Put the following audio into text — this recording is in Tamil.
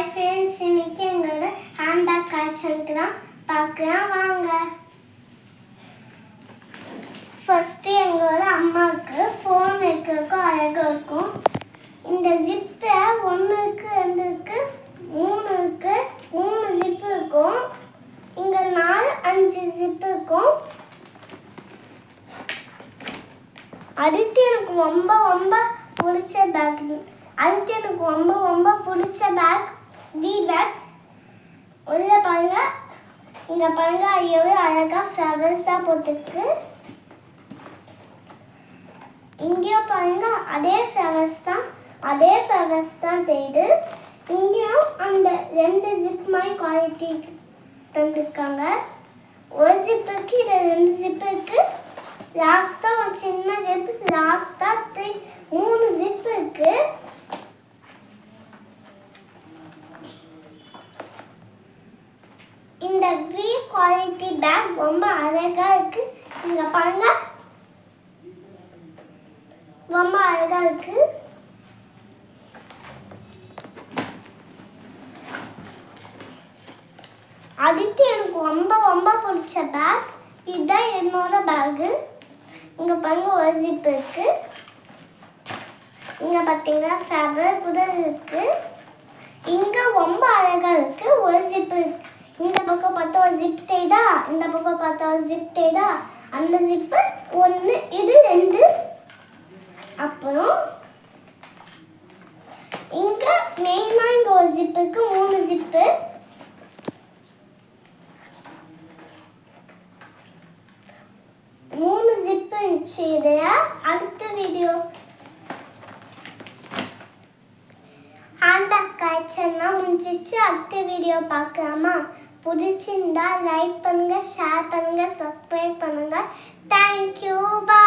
ஹாய் ஃப்ரெண்ட்ஸ், இன்னைக்கு எங்களோட ஹேண்ட்பேக் கலெக்ஷனுக்கு தான் பார்க்கலாம் வாங்க. ஃபஸ்ட்டு எங்களோட அம்மாவுக்கு ஃபோன் வைக்கிறதுக்கும் அழகாக இருக்கும். இந்த ஜிப்பை 1 இருக்கு, 2 இருக்கு, 3 இருக்கு, 3 ஜிப்பு இருக்கும். இங்கே 4, 5 ஜிப்பு இருக்கும். அடுத்து எனக்கு ரொம்ப பிடிச்ச பேக். அடுத்து எனக்கு ரொம்ப பிடிச்ச பேக் வி பேக். உள்ள பாருங்க, இங்க பாருங்க, எவ்வளோ அழகா ஃப்ளவர்ஸா போட்டுருக்கு. இங்கேயும் பாருங்க, அதே ஃப்ளவர்ஸ் தான் தெரியுது. இங்கேயும் அந்த 2 ஜிப் மாதிரி குவாலிட்டி தந்துருக்காங்க. ஒரு ஜிப்புக்கு இது 2 ஜிப்புக்கு லாஸ்ட்டாக ஒரு சின்ன ஜிப்பு, லாஸ்ட்டாக 3 ஜிப்பு இருக்கு. இந்த வி குவாலிட்டி பேக் ரொம்ப அழகா இருக்கு. இங்க பாருங்க, ரொம்ப அழகா இருக்கு. அடுத்து எனக்கு ரொம்ப பிடிச்ச பேக் இதுதான். என்னோட பேகு. இங்க பாருங்க, ஒரு ஜிப் இருக்கு. இங்க பாத்தீங்கன்னா ஃபேவர் கூட இருக்கு. இங்க ரொம்ப அழகா இருக்கு. ஒரு ஜிப் இருக்கு. இந்த பக்கம் பார்த்தா ஒரு ஜிப் தேடா, இந்த பக்கம் பார்த்தா ஒரு ஜிப் தேடா. அந்த ஜிப்பு 1, இது 2. அப்புறம் இங்க மெயினா இங்க ஒரு ஜிப்புக்கு 3 ஜிப்பு. இருந்துச்சு. இதைய அடுத்த வீடியோ ஹேண்ட்பேக் கலெக்ஷன்னா முடிஞ்சிச்சு. அடுத்த வீடியோ பார்க்கலாமா? பிடிச்சிருந்தா லைக் பண்ணுங்க, ஷேர் பண்ணுங்க, சப்ஸ்கிரைப் பண்ணுங்க. தேங்க்யூ, பாய்.